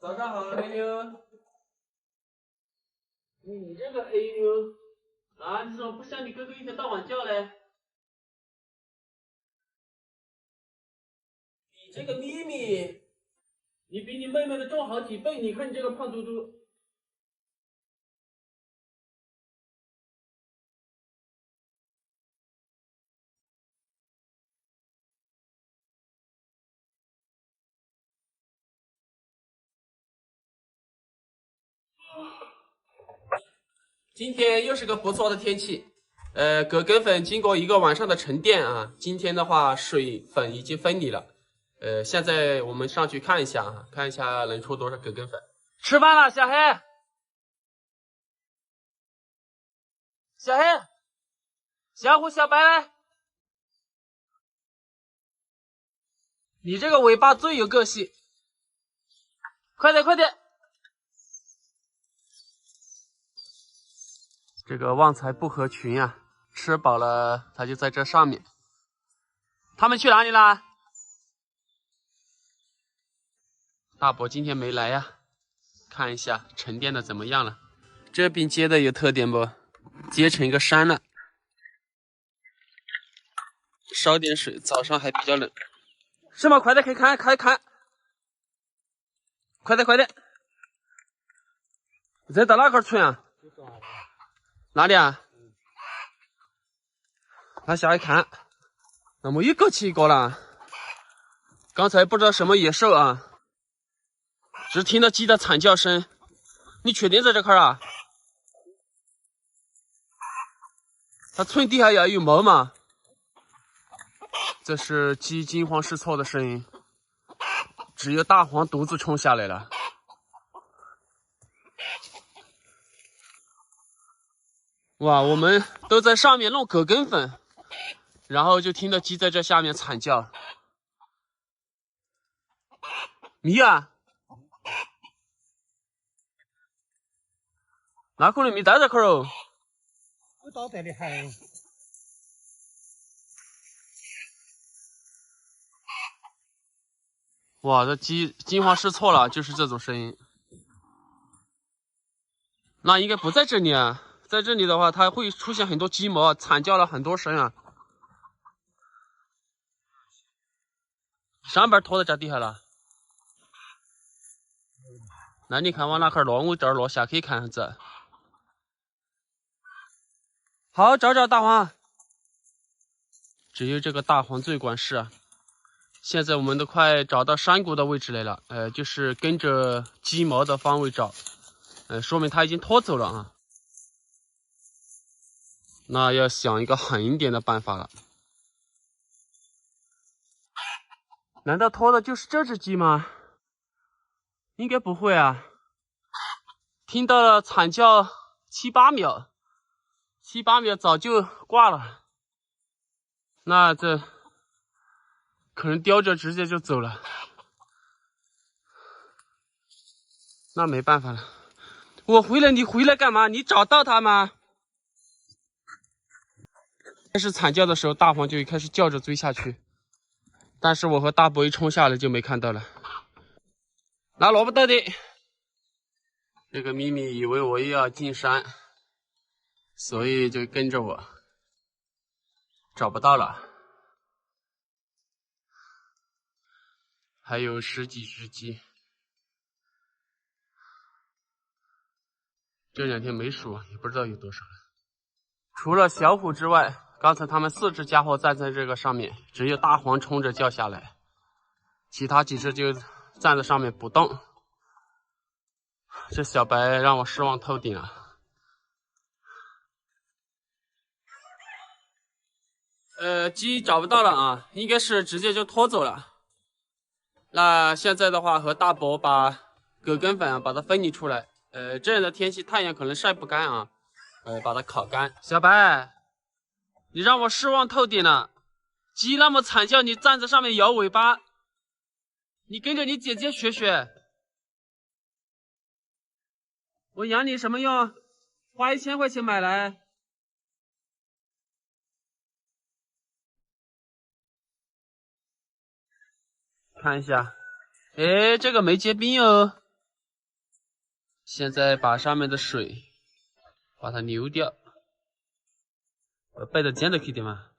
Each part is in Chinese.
早上好，黑妞。你这个黑妞啊，你怎么不像你哥哥一天到晚叫嘞？你这个咪咪，你比你妹妹的重好几倍，你看你这个胖嘟嘟。今天又是个不错的天气，葛根粉经过一个晚上的沉淀啊，今天的话水粉已经分离了，现在我们上去看一下啊，看一下能出多少葛根粉。吃饭了，小黑，小黑，小虎、小白来，你这个尾巴最有个性，快点快点！这个旺财不合群啊，吃饱了它就在这上面。他们去哪里啦？大伯今天没来呀，看一下沉淀的怎么样了。这边结的有特点不？结成一个山了。烧点水，早上还比较冷。是吗？快点，可以看，快看！快点，快点！这到哪块村啊？哪里啊？拿下来看，怎么又搞起一个了？刚才不知道什么野兽啊，只听到鸡的惨叫声。你确定在这块啊？它村底下要有毛嘛？这是鸡惊慌失措的声音，只有大黄独自冲下来了。哇，我们都在上面弄葛根粉，然后就听到鸡在这下面惨叫。咪啊，那可能没待这块哦。我倒带的还。哇，这鸡惊慌失措了，就是这种声音。那应该不在这里啊，在这里的话，它会出现很多鸡毛，惨叫了很多声啊。上边拖在这底下了。那你看往哪块落？我这儿落下可以看样子。好，找大黄。只有这个大黄最管事啊。现在我们都快找到山谷的位置来了，就是跟着鸡毛的方位找，说明它已经拖走了啊。那要想一个狠一点的办法了。难道拖的就是这只鸡吗？应该不会啊。听到了惨叫7、8秒，7、8秒早就挂了。那这可能叼着直接就走了。那没办法了。我回来，你回来干嘛？你找到它吗？开始惨叫的时候，大黄就开始叫着追下去，但是我和大伯一冲下来就没看到了。拿萝卜豆的，这个咪咪以为我又要进山，所以就跟着我，找不到了，还有10几只鸡。这2天没数，也不知道有多少了。除了小虎之外，刚才他们4只家伙站在这个上面，只有大黄冲着叫下来，其他几只就站在上面不动。这小白让我失望透顶啊！鸡找不到了啊，应该是直接就拖走了。那现在的话，和大伯把葛根粉把它分离出来。这样的天气太阳可能晒不干啊，把它烤干。小白，你让我失望透顶了。鸡那么惨叫，你站在上面摇尾巴，你跟着你姐姐学学。我养你什么用？花1000块钱买来。看一下，哎，这个没结冰哦。现在把上面的水把它流掉，摆到尖头去的嘛。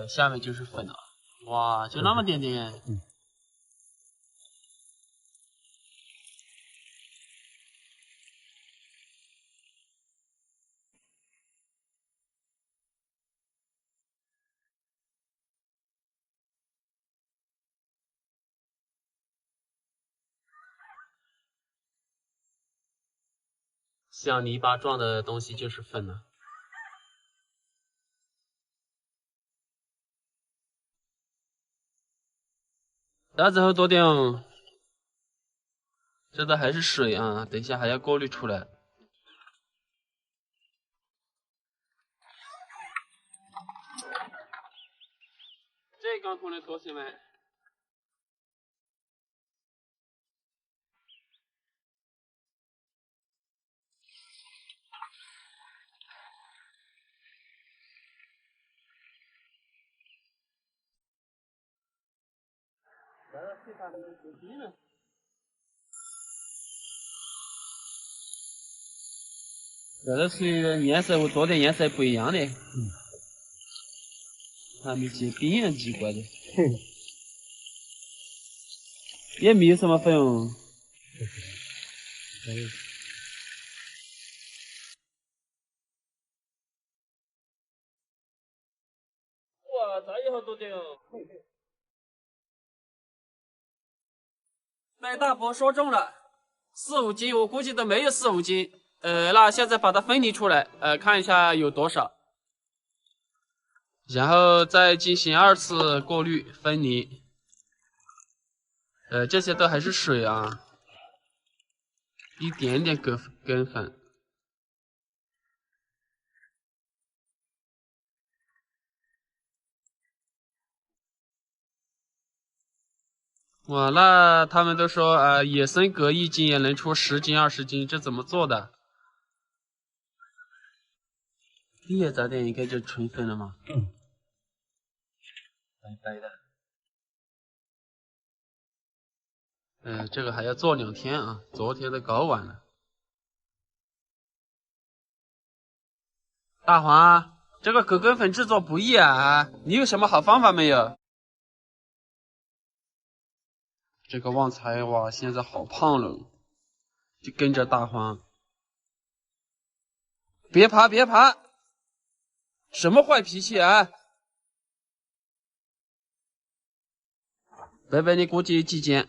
下面就是粉了，哇，就那么点点。像泥巴状的东西就是粉了。打之后多点哦，这都还是水啊，等一下还要过滤出来。这缸可能多些没？这个水颜色和昨天颜色不一样的，还没去冰洋寄过的，也没有什么粉哦。哇，这以后多点哦。买大伯说中了，4、5斤，我估计都没有4、5斤。那现在把它分离出来，看一下有多少，然后再进行2次过滤分离。这些都还是水啊，一点点根粉。哇，那他们都说野生隔1斤也能出10斤、20斤，这怎么做的？第一早点应该就纯粉了嘛。白白的。这个还要做2天啊，昨天都搞完了。大黄，这个葛根粉制作不易啊，你有什么好方法没有？这个旺财哇，现在好胖了，就跟着大黄。别爬，别爬！什么坏脾气啊？白白，你估计几斤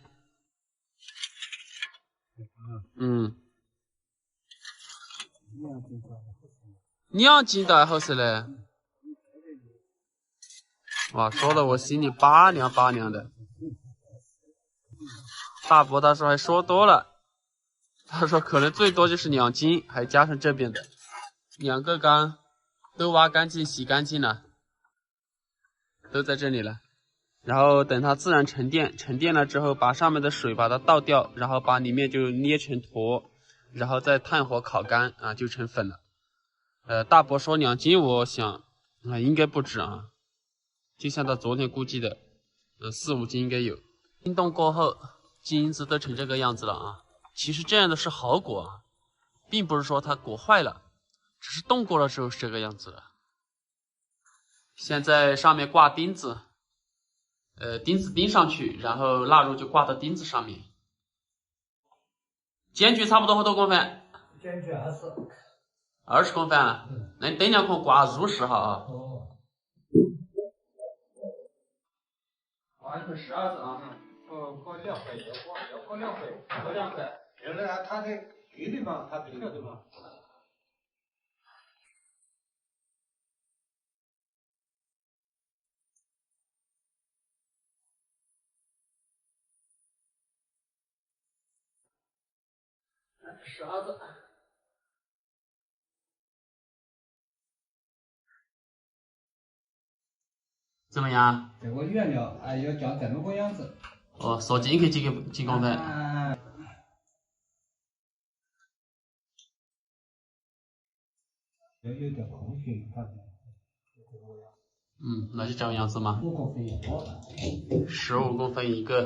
？2斤的好些嘞。哇，说的我心里拔凉拔凉的。大伯他说还说多了，他说可能最多就是2斤，还加上这边的2个缸都挖干净洗干净了，都在这里了。然后等它自然沉淀了之后，把上面的水把它倒掉，然后把里面就捏成坨，然后再炭火烤干啊，就成粉了。大伯说2斤，我想应该不止啊，就像他昨天估计的，4、5斤应该有。冰冻过后，金子都成这个样子了啊。其实这样的是好果啊，并不是说它果坏了，只是冻过了之后是这个样子了。现在上面挂钉子，钉子钉上去，然后腊肉就挂到钉子上面。间距差不多好多公分？间距20公分啊。那你等2空挂入实哈啊。挂一块12子啊。过2回，要过2回，过2回。原来它的距离嘛，它定了的嘛。12子。怎么样？这个原料要叫这么个样子。哦，说进去几公分？要有点空隙，它那就这个样子嘛。5公分一个。15公分一个。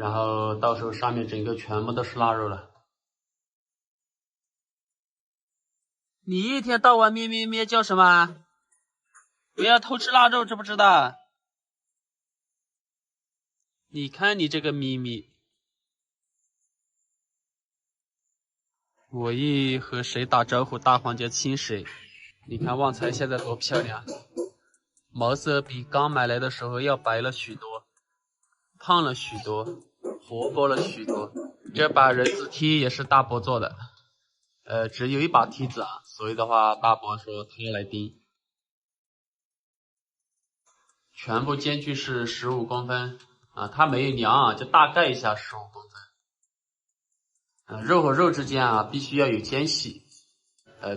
然后到时候上面整个全部都是腊肉了。你一天到晚咩咩咩叫什么？不要偷吃腊肉，知不知道？你看你这个咪咪，我一和谁打招呼，大黄就亲谁。你看旺财现在多漂亮，毛色比刚买来的时候要白了许多，胖了许多，活泼了许多。这把人字梯也是大伯做的，只有一把梯子啊，所以的话，大伯说他来钉。全部间距是15公分啊，它没有量啊，就大概一下15公分。肉和肉之间啊，必须要有间隙，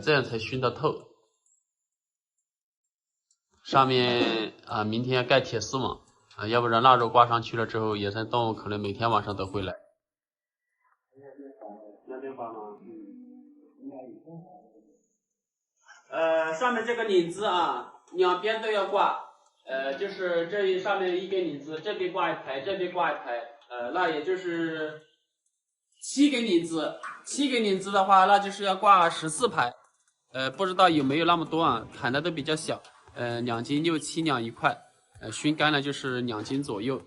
这样才熏得透。上面啊，明天要盖铁丝网啊，要不然腊肉挂上去了之后，野生动物可能每天晚上都会来。那边绑吗？上面这个领子啊，两边都要挂。就是这上面一根领子，这边挂一排，这边挂一排，那也就是7根领子。7根领子的话，那就是要挂14排。不知道有没有那么多啊？砍的都比较小。2斤6、7两一块。熏干了就是2斤左右。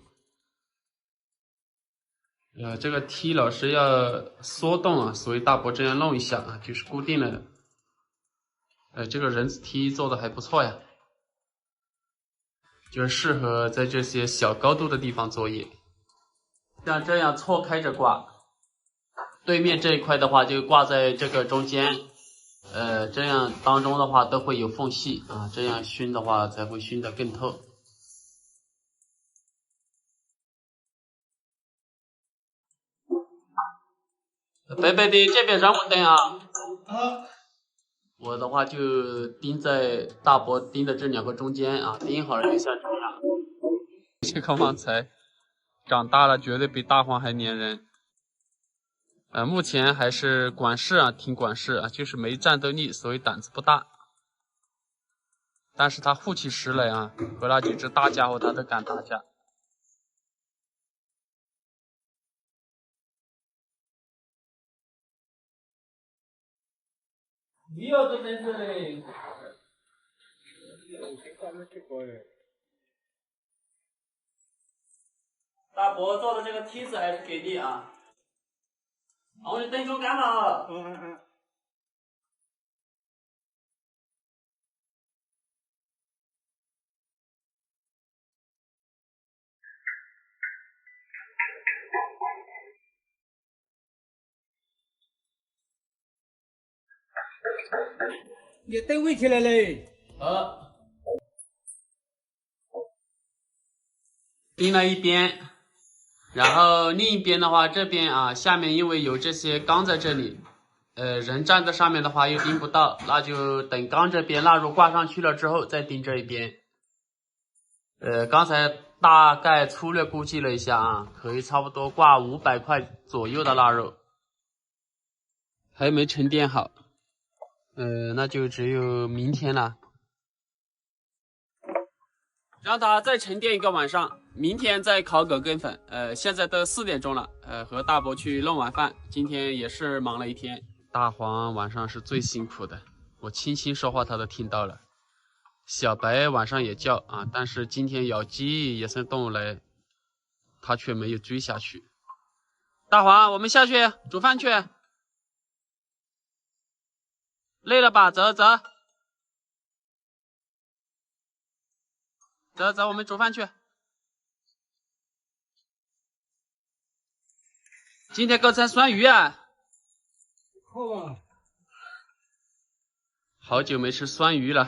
这个梯老是要缩动啊，所以大伯这样弄一下啊，就是固定了。这个人字梯做的还不错呀。就是适合在这些小高度的地方作业，像这样错开着挂，对面这一块的话就挂在这个中间，这样当中的话都会有缝隙啊，这样熏的话才会熏得更透。北北的这边让我等啊。好。我的话就钉在大伯钉的这2个中间啊，钉好了就像这样。这个旺财长大了绝对比大黄还粘人。目前还是管事啊，挺管事啊，就是没战斗力，所以胆子不大。但是他护起食来啊，和那几只大家伙他都敢打架。你要是真是嘞。大伯做的这个梯子还是给力啊！我你等着干嘛？你等围起来嘞。钉了一边，然后另一边的话，这边啊，下面因为有这些钢在这里，人站在上面的话又钉不到，那就等钢这边腊肉挂上去了之后再钉这一边。刚才大概粗略估计了一下啊，可以差不多挂500块左右的腊肉，还没沉淀好，那就只有明天了。让它再沉淀一个晚上，明天再烤葛根粉。现在都4点钟了，和大伯去弄晚饭。今天也是忙了一天。大黄晚上是最辛苦的，我轻轻说话他都听到了。小白晚上也叫啊，但是今天咬鸡野生动物来，他却没有追下去。大黄，我们下去煮饭去。累了吧？走走。走走，我们煮饭去。今天搞成酸鱼啊！好吧。好久没吃酸鱼了。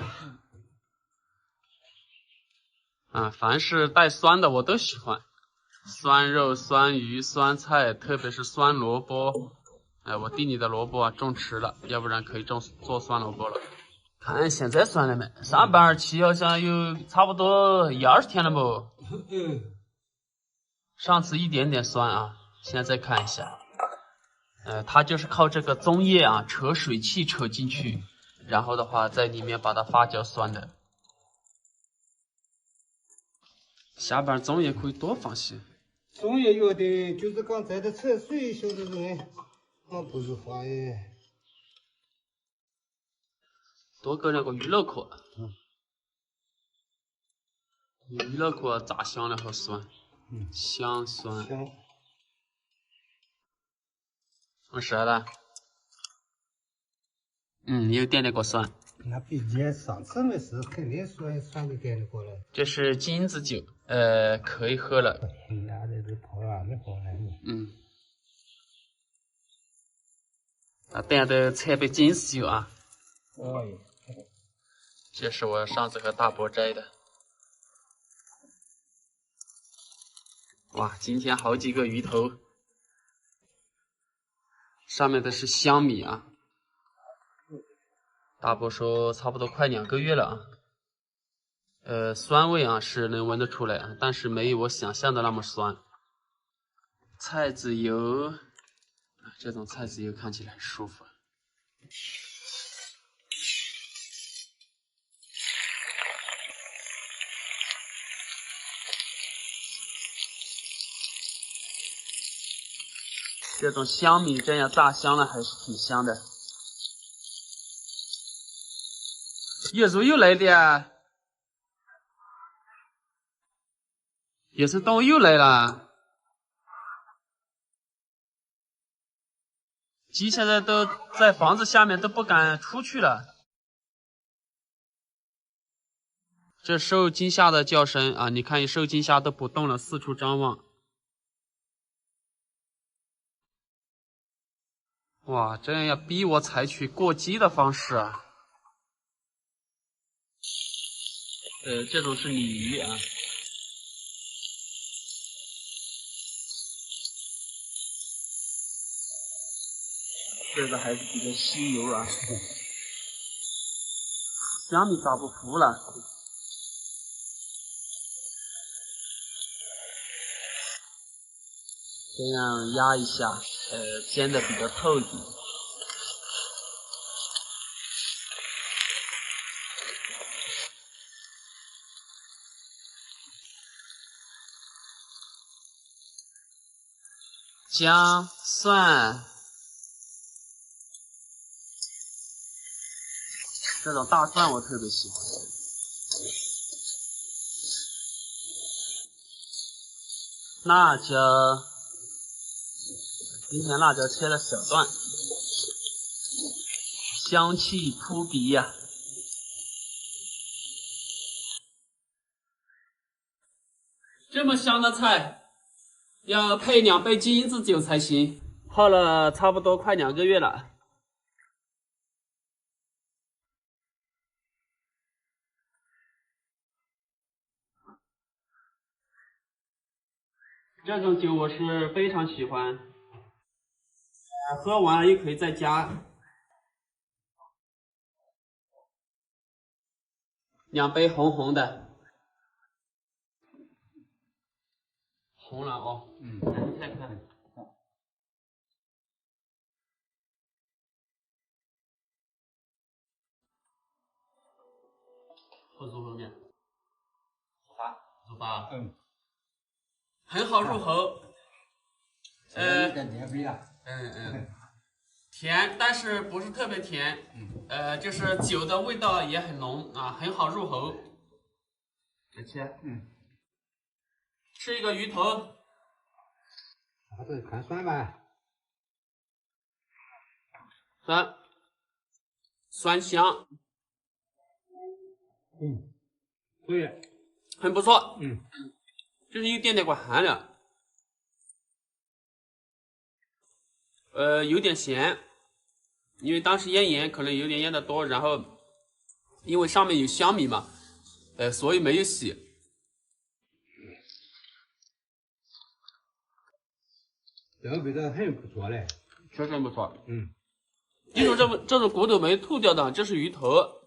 啊，凡是带酸的我都喜欢，酸肉、酸鱼、酸菜，特别是酸萝卜。我地里的萝卜啊种迟了，要不然可以做酸萝卜了。看现在酸了没？上班期好像有差不多20天了不？上次一点点酸啊，现在看一下，它就是靠这个棕叶啊扯水汽扯进去，然后的话在里面把它发酵酸的。下班总也可以多放些，中药药的，就是刚才的测水晓得人，我不是化验。多搁那个娱乐壳。娱乐壳炸香了好酸，香酸。香。我试了。有点那个酸。那比你上次没事，肯定酸一点的过来。这是金子酒，可以喝了。那这是泡完没泡完呢？等下都测杯金子酒啊。哎。这是我上次和大伯摘的。哇，今天好几个鱼头，上面的是香米啊。大伯说差不多快2个月了啊。酸味啊是能闻得出来啊，但是没有我想象的那么酸。菜籽油，这种菜籽油看起来很舒服。这种香米这样炸香了还是挺香的。叶如又来的，野生动物又来了。鸡现在都在房子下面都不敢出去了。这受惊吓的叫声啊，你看受惊吓都不动了，四处张望。哇，这样要逼我采取过激的方式啊！这种是鲤鱼啊。这个还是比较吸油啊。香米炸不服了。这样压一下，煎的比较透一点。姜、蒜，这种大蒜我特别喜欢。辣椒，今天辣椒切了小段，香气扑鼻呀。这么香的菜，要配2杯金子酒才行。泡了差不多快2个月了。这种酒我是非常喜欢，喝完了又可以再加2杯红红的，红了哦，再看，喝足后面，入吧，很好入口，甜，但是不是特别甜，就是酒的味道也很浓啊，很好入口。再切，吃一个鱼头，这看酸吧，酸香，对，很不错，就是有点点个寒了，有点咸，因为当时腌盐可能有点腌的多，然后因为上面有香米嘛，所以没有洗。这个味道很不错嘞，确实很不错。记住这种骨头没吐掉的，这是鱼头。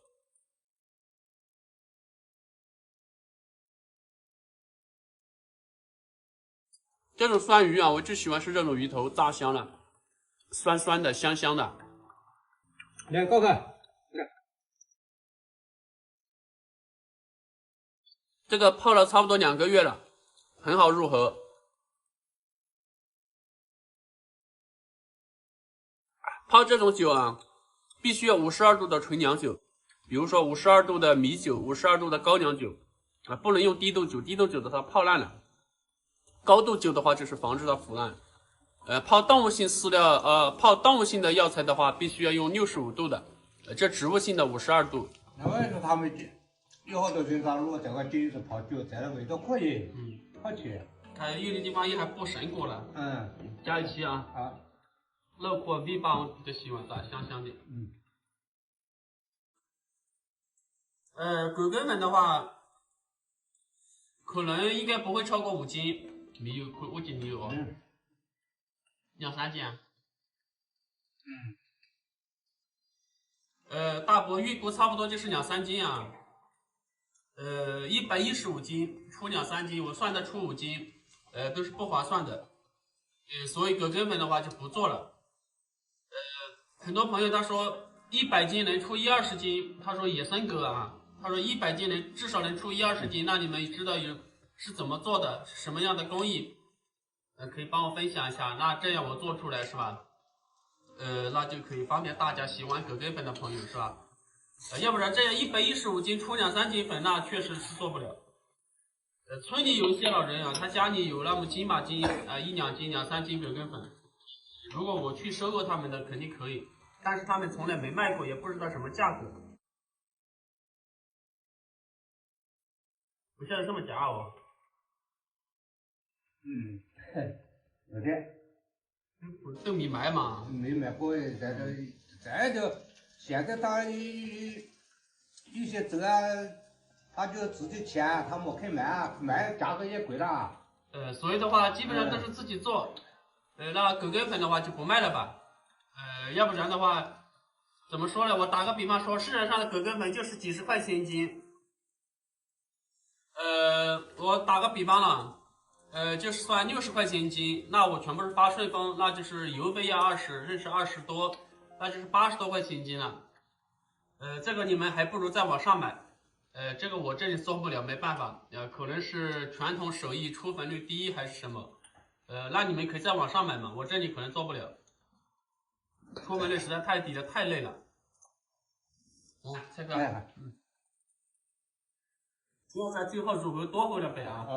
这种酸鱼啊，我最喜欢吃这种鱼头，炸香了，酸酸的，香香的。来，高哥，这个泡了差不多2个月了，很好入口。泡这种酒啊，必须要52度的纯酿酒，比如说52度的米酒、52度的高粱酒啊，不能用低度酒，低度酒的它泡烂了。高度酒的话就是防止它腐烂。泡动物性饲料，泡动物性的药材的话，必须要用65度的，这植物性的52度。那我说他们有好多人他如果在个酒是泡酒，这个味道可以，好吃。有的地方也还补胜果了。加一起啊。好。脑壳尾巴我比较喜欢咋香香的。狗根粉的话，可能应该不会超过5斤，没有，我觉得没有哦。2-3斤啊。大伯预估差不多就是2-3斤啊。115斤出2-3斤，我算得出5斤，都是不划算的。所以葛根粉的话就不做了。很多朋友他说100斤能出1-20斤，他说野生狗啊，他说100斤至少能出1-20斤，那你们知道是怎么做的，是什么样的工艺？可以帮我分享一下，那这样我做出来是吧？那就可以方便大家喜欢葛根粉的朋友是吧？要不然这样115斤出2-3斤粉，那确实是做不了。村里有一些老人啊，他家里有那么斤把斤1-2斤、2-3斤葛根粉，如果我去收购他们的，肯定可以，但是他们从来没卖过，也不知道什么价格。不晓得这么夹哦。有的。都没卖嘛。没卖过，这就现在他有些州啊，他就自己签，他没肯卖，卖价格也贵了。所以的话基本上都是自己做。那葛根粉的话就不卖了吧。要不然的话，怎么说呢？我打个比方说，市场上的葛根粉就是几十块钱一斤。我打个比方了，就是算60块钱一斤，那我全部是发顺丰，那就是邮费要20，认识20多，那就是80多块钱一斤了。这个你们还不如在网上买。这个我这里做不了，没办法，可能是传统手艺出粉率低还是什么，那你们可以在网上买嘛，我这里可能做不了，出粉率实在太低了，太累了。这个，不要在最后入口多喝2杯啊。